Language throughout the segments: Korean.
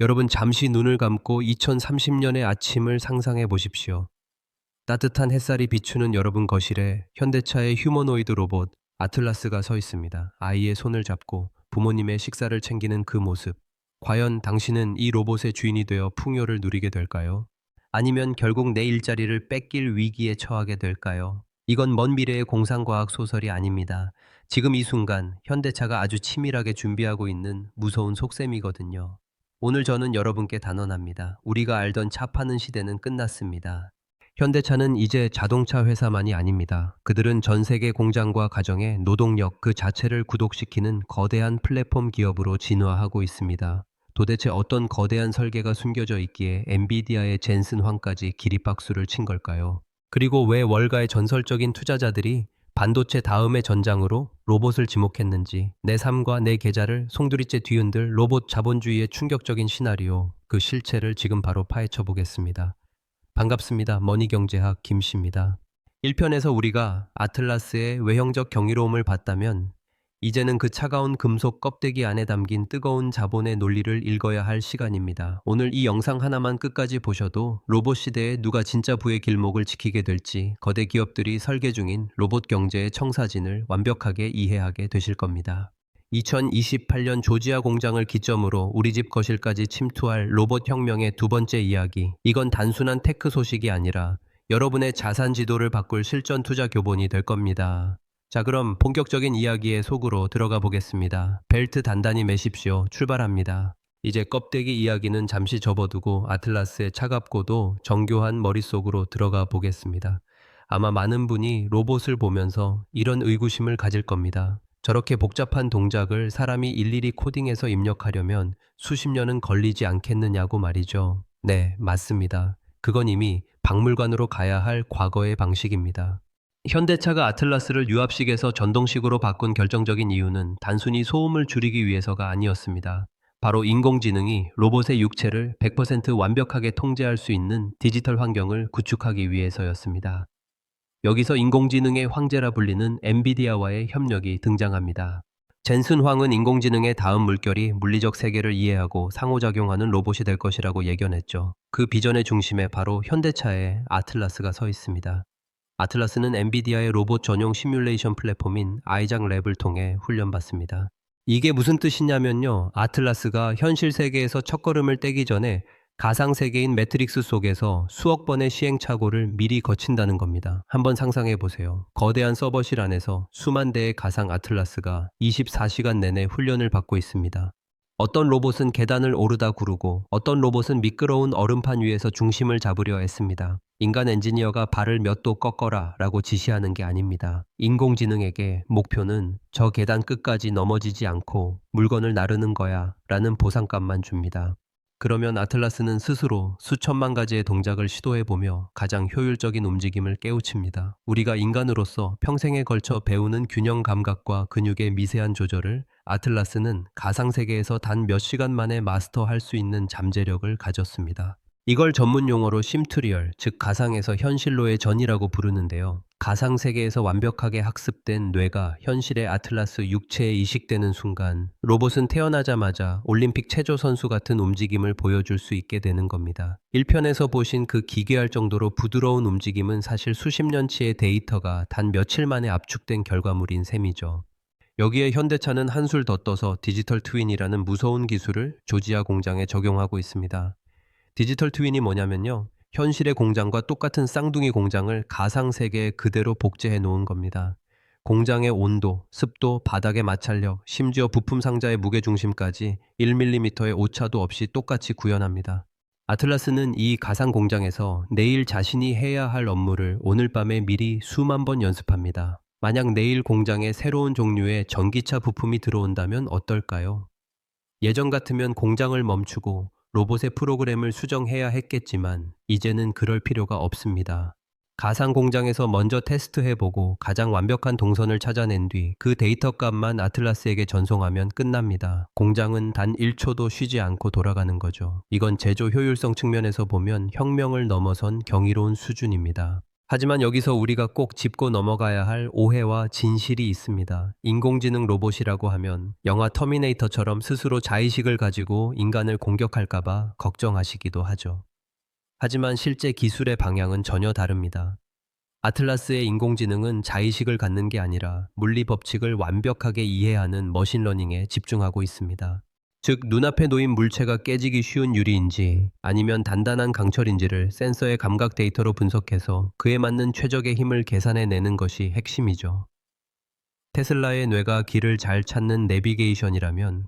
여러분 잠시 눈을 감고 2030년의 아침을 상상해 보십시오. 따뜻한 햇살이 비추는 여러분 거실에 현대차의 휴머노이드 로봇 아틀라스가 서 있습니다. 아이의 손을 잡고 부모님의 식사를 챙기는 그 모습. 과연 당신은 이 로봇의 주인이 되어 풍요를 누리게 될까요? 아니면 결국 내 일자리를 뺏길 위기에 처하게 될까요? 이건 먼 미래의 공상과학 소설이 아닙니다. 지금 이 순간 현대차가 아주 치밀하게 준비하고 있는 무서운 속셈이거든요. 오늘 저는 여러분께 단언합니다. 우리가 알던 차 파는 시대는 끝났습니다. 현대차는 이제 자동차 회사만이 아닙니다. 그들은 전 세계 공장과 가정의 노동력 그 자체를 구독시키는 거대한 플랫폼 기업으로 진화하고 있습니다. 도대체 어떤 거대한 설계가 숨겨져 있기에 엔비디아의 젠슨 황까지 기립박수를 친 걸까요? 그리고 왜 월가의 전설적인 투자자들이 반도체 다음의 전장으로 로봇을 지목했는지, 내 삶과 내 계좌를 송두리째 뒤흔들 로봇 자본주의의 충격적인 시나리오, 그 실체를 지금 바로 파헤쳐 보겠습니다. 반갑습니다. 머니경제학 김씨입니다. 1편에서 우리가 아틀라스의 외형적 경이로움을 봤다면 이제는 그 차가운 금속 껍데기 안에 담긴 뜨거운 자본의 논리를 읽어야 할 시간입니다. 오늘 이 영상 하나만 끝까지 보셔도 로봇 시대에 누가 진짜 부의 길목을 지키게 될지 거대 기업들이 설계 중인 로봇 경제의 청사진을 완벽하게 이해하게 되실 겁니다. 2028년 조지아 공장을 기점으로 우리 집 거실까지 침투할 로봇 혁명의 두 번째 이야기. 이건 단순한 테크 소식이 아니라 여러분의 자산 지도를 바꿀 실전 투자 교본이 될 겁니다. 자, 그럼 본격적인 이야기의 속으로 들어가 보겠습니다. 벨트 단단히 매십시오. 출발합니다. 이제 껍데기 이야기는 잠시 접어두고 아틀라스의 차갑고도 정교한 머릿속으로 들어가 보겠습니다. 아마 많은 분이 로봇을 보면서 이런 의구심을 가질 겁니다. 저렇게 복잡한 동작을 사람이 일일이 코딩해서 입력하려면 수십 년은 걸리지 않겠느냐고 말이죠. 네, 맞습니다. 그건 이미 박물관으로 가야 할 과거의 방식입니다. 현대차가 아틀라스를 유압식에서 전동식으로 바꾼 결정적인 이유는 단순히 소음을 줄이기 위해서가 아니었습니다. 바로 인공지능이 로봇의 육체를 100% 완벽하게 통제할 수 있는 디지털 환경을 구축하기 위해서였습니다. 여기서 인공지능의 황제라 불리는 엔비디아와의 협력이 등장합니다. 젠슨 황은 인공지능의 다음 물결이 물리적 세계를 이해하고 상호작용하는 로봇이 될 것이라고 예견했죠. 그 비전의 중심에 바로 현대차의 아틀라스가 서 있습니다. 아틀라스는 엔비디아의 로봇 전용 시뮬레이션 플랫폼인 아이작 랩을 통해 훈련받습니다. 이게 무슨 뜻이냐면요. 아틀라스가 현실 세계에서 첫걸음을 떼기 전에 가상 세계인 매트릭스 속에서 수억 번의 시행착오를 미리 거친다는 겁니다. 한번 상상해 보세요. 거대한 서버실 안에서 수만 대의 가상 아틀라스가 24시간 내내 훈련을 받고 있습니다. 어떤 로봇은 계단을 오르다 구르고 어떤 로봇은 미끄러운 얼음판 위에서 중심을 잡으려 했습니다. 인간 엔지니어가 발을 몇 도 꺾어라 라고 지시하는 게 아닙니다. 인공지능에게 목표는 저 계단 끝까지 넘어지지 않고 물건을 나르는 거야 라는 보상값만 줍니다. 그러면 아틀라스는 스스로 수천만 가지의 동작을 시도해보며 가장 효율적인 움직임을 깨우칩니다. 우리가 인간으로서 평생에 걸쳐 배우는 균형 감각과 근육의 미세한 조절을 아틀라스는 가상세계에서 단 몇 시간 만에 마스터할 수 있는 잠재력을 가졌습니다. 이걸 전문 용어로 심트리얼, 즉 가상에서 현실로의 전이라고 부르는데요. 가상세계에서 완벽하게 학습된 뇌가 현실의 아틀라스 육체에 이식되는 순간 로봇은 태어나자마자 올림픽 체조 선수 같은 움직임을 보여줄 수 있게 되는 겁니다. 1편에서 보신 그 기괴할 정도로 부드러운 움직임은 사실 수십 년치의 데이터가 단 며칠 만에 압축된 결과물인 셈이죠. 여기에 현대차는 한술 더 떠서 디지털 트윈이라는 무서운 기술을 조지아 공장에 적용하고 있습니다. 디지털 트윈이 뭐냐면요. 현실의 공장과 똑같은 쌍둥이 공장을 가상세계에 그대로 복제해 놓은 겁니다. 공장의 온도, 습도, 바닥의 마찰력, 심지어 부품 상자의 무게중심까지 1mm의 오차도 없이 똑같이 구현합니다. 아틀라스는 이 가상 공장에서 내일 자신이 해야 할 업무를 오늘 밤에 미리 수만 번 연습합니다. 만약 내일 공장에 새로운 종류의 전기차 부품이 들어온다면 어떨까요? 예전 같으면 공장을 멈추고 로봇의 프로그램을 수정해야 했겠지만 이제는 그럴 필요가 없습니다. 가상 공장에서 먼저 테스트해보고 가장 완벽한 동선을 찾아낸 뒤 그 데이터 값만 아틀라스에게 전송하면 끝납니다. 공장은 단 1초도 쉬지 않고 돌아가는 거죠. 이건 제조 효율성 측면에서 보면 혁명을 넘어선 경이로운 수준입니다. 하지만 여기서 우리가 꼭 짚고 넘어가야 할 오해와 진실이 있습니다. 인공지능 로봇이라고 하면 영화 터미네이터처럼 스스로 자의식을 가지고 인간을 공격할까봐 걱정하시기도 하죠. 하지만 실제 기술의 방향은 전혀 다릅니다. 아틀라스의 인공지능은 자의식을 갖는 게 아니라 물리 법칙을 완벽하게 이해하는 머신러닝에 집중하고 있습니다. 즉, 눈앞에 놓인 물체가 깨지기 쉬운 유리인지 아니면 단단한 강철인지를 센서의 감각 데이터로 분석해서 그에 맞는 최적의 힘을 계산해내는 것이 핵심이죠. 테슬라의 뇌가 길을 잘 찾는 내비게이션이라면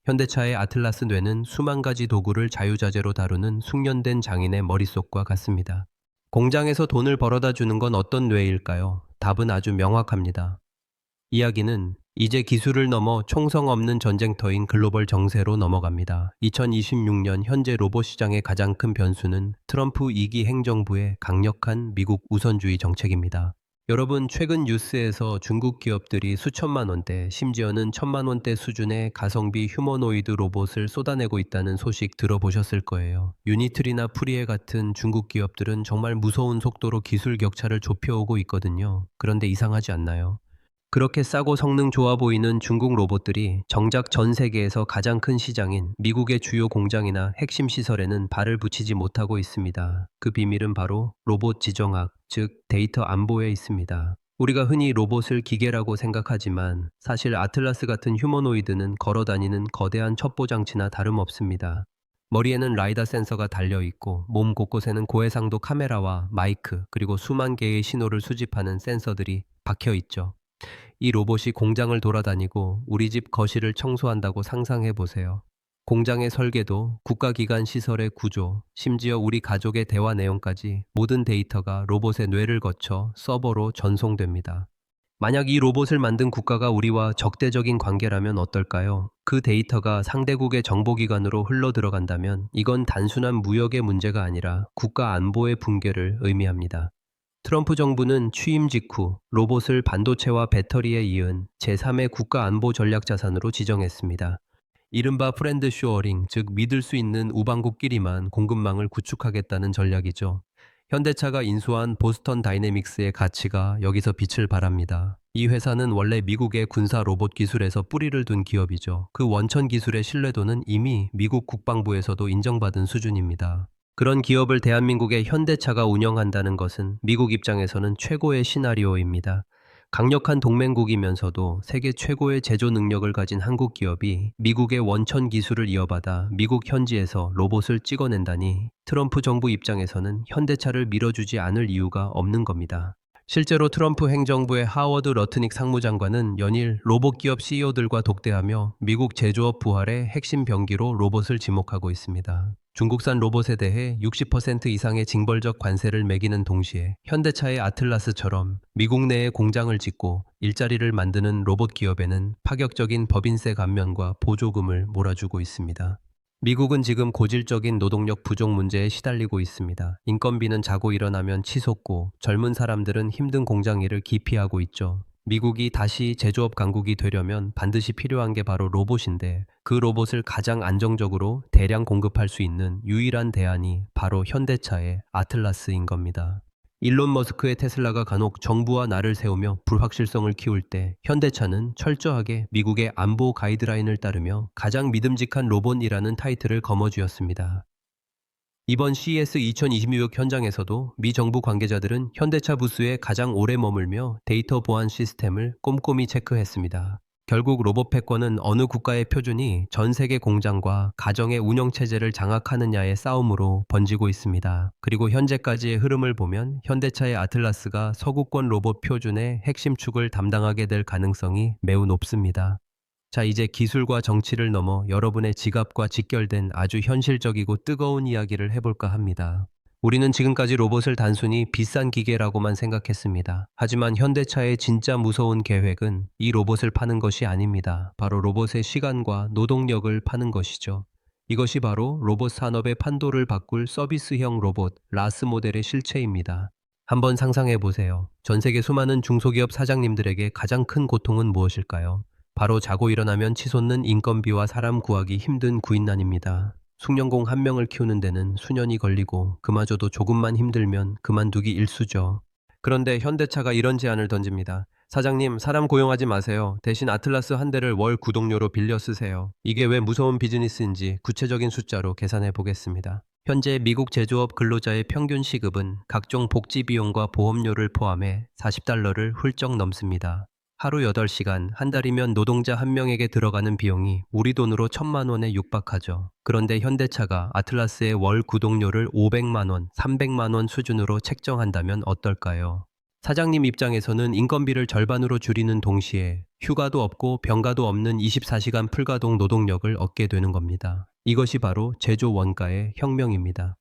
현대차의 아틀라스 뇌는 수만 가지 도구를 자유자재로 다루는 숙련된 장인의 머릿속과 같습니다. 공장에서 돈을 벌어다 주는 건 어떤 뇌일까요? 답은 아주 명확합니다. 이야기는 이제 기술을 넘어 총성 없는 전쟁터인 글로벌 정세로 넘어갑니다. 2026년 현재 로봇 시장의 가장 큰 변수는 트럼프 2기 행정부의 강력한 미국 우선주의 정책입니다. 여러분, 최근 뉴스에서 중국 기업들이 수천만 원대, 심지어는 천만 원대 수준의 가성비 휴머노이드 로봇을 쏟아내고 있다는 소식 들어보셨을 거예요. 유니트리나 프리에 같은 중국 기업들은 정말 무서운 속도로 기술 격차를 좁혀오고 있거든요. 그런데 이상하지 않나요? 그렇게 싸고 성능 좋아 보이는 중국 로봇들이 정작 전 세계에서 가장 큰 시장인 미국의 주요 공장이나 핵심 시설에는 발을 붙이지 못하고 있습니다. 그 비밀은 바로 로봇 지정학, 즉 데이터 안보에 있습니다. 우리가 흔히 로봇을 기계라고 생각하지만 사실 아틀라스 같은 휴머노이드는 걸어다니는 거대한 첩보장치나 다름없습니다. 머리에는 라이다 센서가 달려 있고 몸 곳곳에는 고해상도 카메라와 마이크, 그리고 수만 개의 신호를 수집하는 센서들이 박혀 있죠. 이 로봇이 공장을 돌아다니고 우리 집 거실을 청소한다고 상상해 보세요. 공장의 설계도, 국가기관 시설의 구조, 심지어 우리 가족의 대화 내용까지 모든 데이터가 로봇의 뇌를 거쳐 서버로 전송됩니다. 만약 이 로봇을 만든 국가가 우리와 적대적인 관계라면 어떨까요? 그 데이터가 상대국의 정보기관으로 흘러 들어간다면 이건 단순한 무역의 문제가 아니라 국가 안보의 붕괴를 의미합니다. 트럼프 정부는 취임 직후 로봇을 반도체와 배터리에 이은 제3의 국가 안보 전략 자산으로 지정했습니다. 이른바 프렌드 쇼어링, 즉 믿을 수 있는 우방국끼리만 공급망을 구축하겠다는 전략이죠. 현대차가 인수한 보스턴 다이내믹스의 가치가 여기서 빛을 발합니다. 이 회사는 원래 미국의 군사 로봇 기술에서 뿌리를 둔 기업이죠. 그 원천 기술의 신뢰도는 이미 미국 국방부에서도 인정받은 수준입니다. 그런 기업을 대한민국의 현대차가 운영한다는 것은 미국 입장에서는 최고의 시나리오입니다. 강력한 동맹국이면서도 세계 최고의 제조 능력을 가진 한국 기업이 미국의 원천 기술을 이어받아 미국 현지에서 로봇을 찍어낸다니 트럼프 정부 입장에서는 현대차를 밀어주지 않을 이유가 없는 겁니다. 실제로 트럼프 행정부의 하워드 러트닉 상무장관은 연일 로봇 기업 CEO들과 독대하며 미국 제조업 부활의 핵심 병기로 로봇을 지목하고 있습니다. 중국산 로봇에 대해 60% 이상의 징벌적 관세를 매기는 동시에 현대차의 아틀라스처럼 미국 내에 공장을 짓고 일자리를 만드는 로봇 기업에는 파격적인 법인세 감면과 보조금을 몰아주고 있습니다. 미국은 지금 고질적인 노동력 부족 문제에 시달리고 있습니다. 인건비는 자고 일어나면 치솟고 젊은 사람들은 힘든 공장 일을 기피하고 있죠. 미국이 다시 제조업 강국이 되려면 반드시 필요한 게 바로 로봇인데 그 로봇을 가장 안정적으로 대량 공급할 수 있는 유일한 대안이 바로 현대차의 아틀라스인 겁니다. 일론 머스크의 테슬라가 간혹 정부와 나를 세우며 불확실성을 키울 때 현대차는 철저하게 미국의 안보 가이드라인을 따르며 가장 믿음직한 로봇이라는 타이틀을 거머쥐었습니다. 이번 CES 2026 현장에서도 미 정부 관계자들은 현대차 부스에 가장 오래 머물며 데이터 보안 시스템을 꼼꼼히 체크했습니다. 결국 로봇 패권은 어느 국가의 표준이 전 세계 공장과 가정의 운영체제를 장악하느냐의 싸움으로 번지고 있습니다. 그리고 현재까지의 흐름을 보면 현대차의 아틀라스가 서구권 로봇 표준의 핵심 축을 담당하게 될 가능성이 매우 높습니다. 자, 이제 기술과 정치를 넘어 여러분의 지갑과 직결된 아주 현실적이고 뜨거운 이야기를 해볼까 합니다. 우리는 지금까지 로봇을 단순히 비싼 기계라고만 생각했습니다. 하지만 현대차의 진짜 무서운 계획은 이 로봇을 파는 것이 아닙니다. 바로 로봇의 시간과 노동력을 파는 것이죠. 이것이 바로 로봇 산업의 판도를 바꿀 서비스형 로봇, 라스 모델의 실체입니다. 한번 상상해 보세요. 전 세계 수많은 중소기업 사장님들에게 가장 큰 고통은 무엇일까요? 바로 자고 일어나면 치솟는 인건비와 사람 구하기 힘든 구인난입니다. 숙련공 한 명을 키우는 데는 수년이 걸리고 그마저도 조금만 힘들면 그만두기 일쑤죠. 그런데 현대차가 이런 제안을 던집니다. 사장님, 사람 고용하지 마세요. 대신 아틀라스 한 대를 월 구독료로 빌려 쓰세요. 이게 왜 무서운 비즈니스인지 구체적인 숫자로 계산해 보겠습니다. 현재 미국 제조업 근로자의 평균 시급은 각종 복지 비용과 보험료를 포함해 $40를 훌쩍 넘습니다. 하루 8시간, 한 달이면 노동자 한 명에게 들어가는 비용이 우리 돈으로 1,000만 원에 육박하죠. 그런데 현대차가 아틀라스의 월 구독료를 500만 원, 300만 원 수준으로 책정한다면 어떨까요? 사장님 입장에서는 인건비를 절반으로 줄이는 동시에 휴가도 없고 병가도 없는 24시간 풀가동 노동력을 얻게 되는 겁니다. 이것이 바로 제조 원가의 혁명입니다.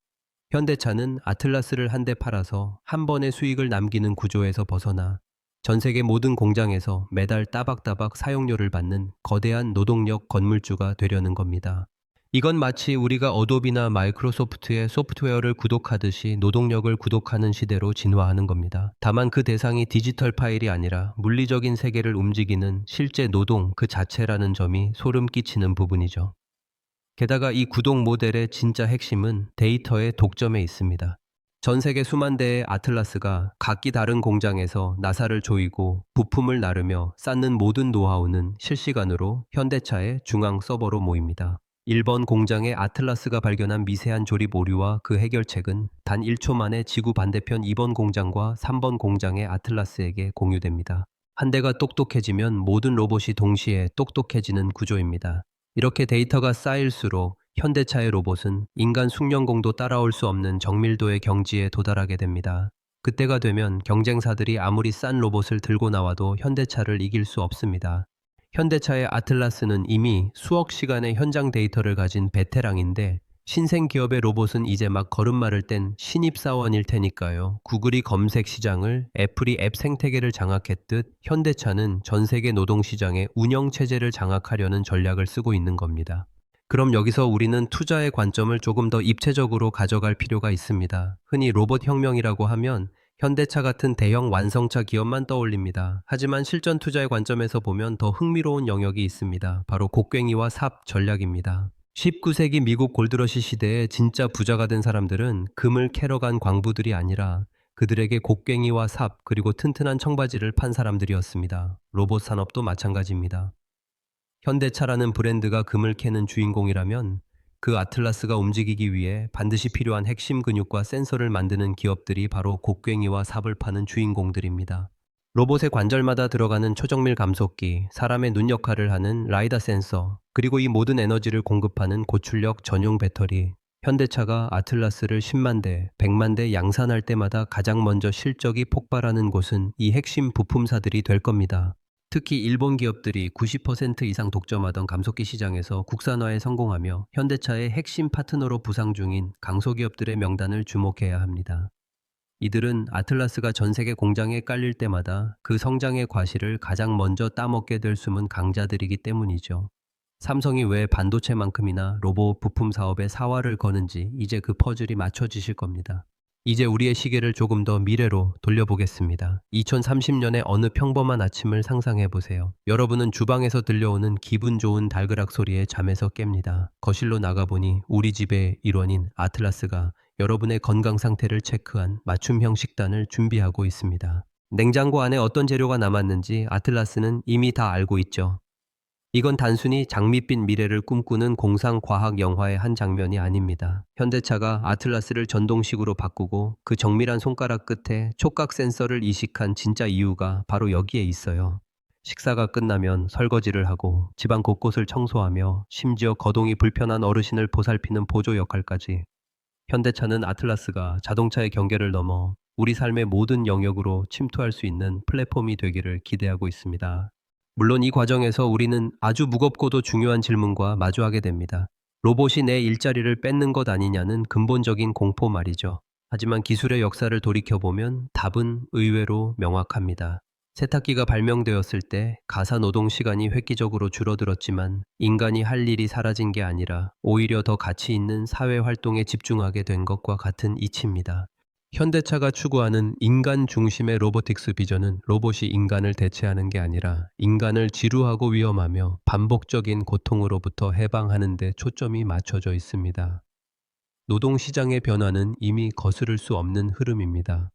현대차는 아틀라스를 한 대 팔아서 한 번의 수익을 남기는 구조에서 벗어나 전 세계 모든 공장에서 매달 따박따박 사용료를 받는 거대한 노동력 건물주가 되려는 겁니다. 이건 마치 우리가 어도비나 마이크로소프트의 소프트웨어를 구독하듯이 노동력을 구독하는 시대로 진화하는 겁니다. 다만 그 대상이 디지털 파일이 아니라 물리적인 세계를 움직이는 실제 노동 그 자체라는 점이 소름 끼치는 부분이죠. 게다가 이 구독 모델의 진짜 핵심은 데이터의 독점에 있습니다. 전 세계 수만 대의 아틀라스가 각기 다른 공장에서 나사를 조이고 부품을 나르며 쌓는 모든 노하우는 실시간으로 현대차의 중앙 서버로 모입니다. 1번 공장의 아틀라스가 발견한 미세한 조립 오류와 그 해결책은 단 1초 만에 지구 반대편 2번 공장과 3번 공장의 아틀라스에게 공유됩니다. 한 대가 똑똑해지면 모든 로봇이 동시에 똑똑해지는 구조입니다. 이렇게 데이터가 쌓일수록 현대차의 로봇은 인간 숙련공도 따라올 수 없는 정밀도의 경지에 도달하게 됩니다. 그때가 되면 경쟁사들이 아무리 싼 로봇을 들고 나와도 현대차를 이길 수 없습니다. 현대차의 아틀라스는 이미 수억 시간의 현장 데이터를 가진 베테랑인데 신생 기업의 로봇은 이제 막 걸음마를 뗀 신입사원일 테니까요. 구글이 검색 시장을, 애플이 앱 생태계를 장악했듯 현대차는 전 세계 노동시장의 운영체제를 장악하려는 전략을 쓰고 있는 겁니다. 그럼 여기서 우리는 투자의 관점을 조금 더 입체적으로 가져갈 필요가 있습니다. 흔히 로봇 혁명이라고 하면 현대차 같은 대형 완성차 기업만 떠올립니다. 하지만 실전 투자의 관점에서 보면 더 흥미로운 영역이 있습니다. 바로 곡괭이와 삽 전략입니다. 19세기 미국 골드러시 시대에 진짜 부자가 된 사람들은 금을 캐러 간 광부들이 아니라 그들에게 곡괭이와 삽 그리고 튼튼한 청바지를 판 사람들이었습니다. 로봇 산업도 마찬가지입니다. 현대차라는 브랜드가 금을 캐는 주인공이라면 그 아틀라스가 움직이기 위해 반드시 필요한 핵심 근육과 센서를 만드는 기업들이 바로 곡괭이와 삽을 파는 주인공들입니다. 로봇의 관절마다 들어가는 초정밀 감속기, 사람의 눈 역할을 하는 라이다 센서, 그리고 이 모든 에너지를 공급하는 고출력 전용 배터리. 현대차가 아틀라스를 10만 대, 100만 대 양산할 때마다 가장 먼저 실적이 폭발하는 곳은 이 핵심 부품사들이 될 겁니다. 특히 일본 기업들이 90% 이상 독점하던 감속기 시장에서 국산화에 성공하며 현대차의 핵심 파트너로 부상 중인 강소기업들의 명단을 주목해야 합니다. 이들은 아틀라스가 전 세계 공장에 깔릴 때마다 그 성장의 과실을 가장 먼저 따먹게 될 숨은 강자들이기 때문이죠. 삼성이 왜 반도체만큼이나 로봇 부품 사업에 사활을 거는지 이제 그 퍼즐이 맞춰지실 겁니다. 이제 우리의 시계를 조금 더 미래로 돌려보겠습니다. 2030년의 어느 평범한 아침을 상상해 보세요. 여러분은 주방에서 들려오는 기분 좋은 달그락 소리에 잠에서 깹니다. 거실로 나가보니 우리 집의 일원인 아틀라스가 여러분의 건강 상태를 체크한 맞춤형 식단을 준비하고 있습니다. 냉장고 안에 어떤 재료가 남았는지 아틀라스는 이미 다 알고 있죠. 이건 단순히 장밋빛 미래를 꿈꾸는 공상과학 영화의 한 장면이 아닙니다. 현대차가 아틀라스를 전동식으로 바꾸고 그 정밀한 손가락 끝에 촉각 센서를 이식한 진짜 이유가 바로 여기에 있어요. 식사가 끝나면 설거지를 하고 집안 곳곳을 청소하며 심지어 거동이 불편한 어르신을 보살피는 보조 역할까지. 현대차는 아틀라스가 자동차의 경계를 넘어 우리 삶의 모든 영역으로 침투할 수 있는 플랫폼이 되기를 기대하고 있습니다. 물론 이 과정에서 우리는 아주 무겁고도 중요한 질문과 마주하게 됩니다. 로봇이 내 일자리를 뺏는 것 아니냐는 근본적인 공포 말이죠. 하지만 기술의 역사를 돌이켜보면 답은 의외로 명확합니다. 세탁기가 발명되었을 때 가사 노동 시간이 획기적으로 줄어들었지만 인간이 할 일이 사라진 게 아니라 오히려 더 가치 있는 사회 활동에 집중하게 된 것과 같은 이치입니다. 현대차가 추구하는 인간 중심의 로보틱스 비전은 로봇이 인간을 대체하는 게 아니라 인간을 지루하고 위험하며 반복적인 고통으로부터 해방하는 데 초점이 맞춰져 있습니다. 노동시장의 변화는 이미 거스를 수 없는 흐름입니다.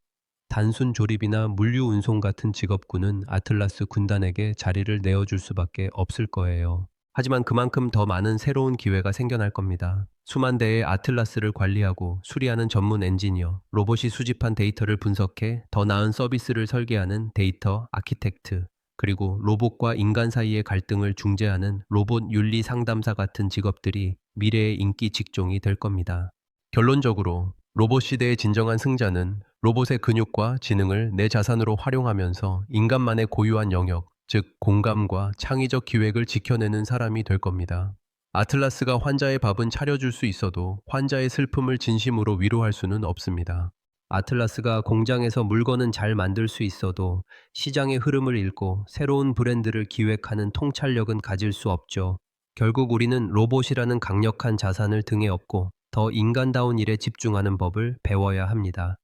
단순 조립이나 물류 운송 같은 직업군은 아틀라스 군단에게 자리를 내어줄 수밖에 없을 거예요. 하지만 그만큼 더 많은 새로운 기회가 생겨날 겁니다. 수만 대의 아틀라스를 관리하고 수리하는 전문 엔지니어, 로봇이 수집한 데이터를 분석해 더 나은 서비스를 설계하는 데이터 아키텍트, 그리고 로봇과 인간 사이의 갈등을 중재하는 로봇 윤리 상담사 같은 직업들이 미래의 인기 직종이 될 겁니다. 결론적으로 로봇 시대의 진정한 승자는 로봇의 근육과 지능을 내 자산으로 활용하면서 인간만의 고유한 영역, 즉 공감과 창의적 기획을 지켜내는 사람이 될 겁니다. 아틀라스가 환자의 밥은 차려줄 수 있어도 환자의 슬픔을 진심으로 위로할 수는 없습니다. 아틀라스가 공장에서 물건은 잘 만들 수 있어도 시장의 흐름을 읽고 새로운 브랜드를 기획하는 통찰력은 가질 수 없죠. 결국 우리는 로봇이라는 강력한 자산을 등에 업고 더 인간다운 일에 집중하는 법을 배워야 합니다.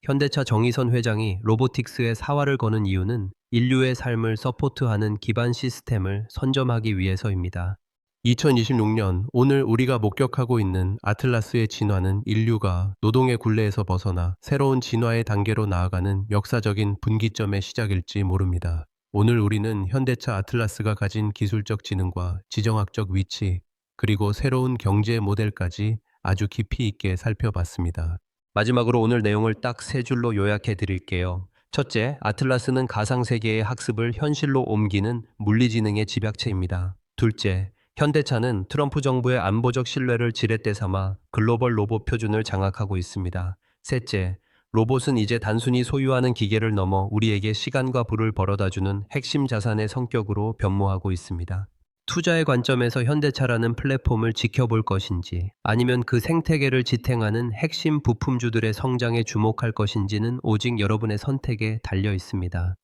현대차 정의선 회장이 로보틱스에 사활을 거는 이유는 인류의 삶을 서포트하는 기반 시스템을 선점하기 위해서입니다. 2026년 오늘 우리가 목격하고 있는 아틀라스의 진화는 인류가 노동의 굴레에서 벗어나 새로운 진화의 단계로 나아가는 역사적인 분기점의 시작일지 모릅니다. 오늘 우리는 현대차 아틀라스가 가진 기술적 지능과 지정학적 위치, 그리고 새로운 경제 모델까지 아주 깊이 있게 살펴봤습니다. 마지막으로 오늘 내용을 딱 세 줄로 요약해 드릴게요. 첫째, 아틀라스는 가상세계의 학습을 현실로 옮기는 물리지능의 집약체입니다. 둘째, 현대차는 트럼프 정부의 안보적 신뢰를 지렛대 삼아 글로벌 로봇 표준을 장악하고 있습니다. 셋째, 로봇은 이제 단순히 소유하는 기계를 넘어 우리에게 시간과 부를 벌어다주는 핵심 자산의 성격으로 변모하고 있습니다. 투자의 관점에서 현대차라는 플랫폼을 지켜볼 것인지 아니면 그 생태계를 지탱하는 핵심 부품주들의 성장에 주목할 것인지는 오직 여러분의 선택에 달려 있습니다.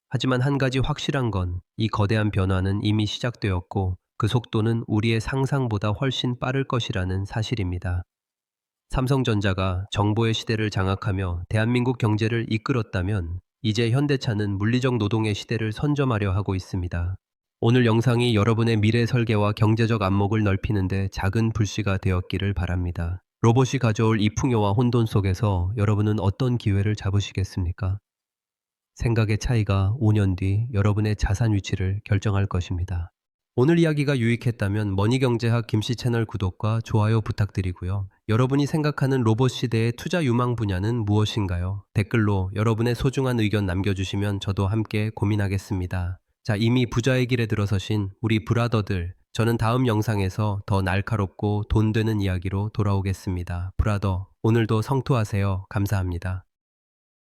하지만 한 가지 확실한 건 이 거대한 변화는 이미 시작되었고 그 속도는 우리의 상상보다 훨씬 빠를 것이라는 사실입니다. 삼성전자가 정보의 시대를 장악하며 대한민국 경제를 이끌었다면 이제 현대차는 물리적 노동의 시대를 선점하려 하고 있습니다. 오늘 영상이 여러분의 미래 설계와 경제적 안목을 넓히는데 작은 불씨가 되었기를 바랍니다. 로봇이 가져올 이 풍요와 혼돈 속에서 여러분은 어떤 기회를 잡으시겠습니까? 생각의 차이가 5년 뒤 여러분의 자산 위치를 결정할 것입니다. 오늘 이야기가 유익했다면 머니경제학 김씨 채널 구독과 좋아요 부탁드리고요. 여러분이 생각하는 로봇 시대의 투자 유망 분야는 무엇인가요? 댓글로 여러분의 소중한 의견 남겨주시면 저도 함께 고민하겠습니다. 자, 이미 부자의 길에 들어서신 우리 브라더들, 저는 다음 영상에서 더 날카롭고 돈 되는 이야기로 돌아오겠습니다. 브라더, 오늘도 성투하세요. 감사합니다.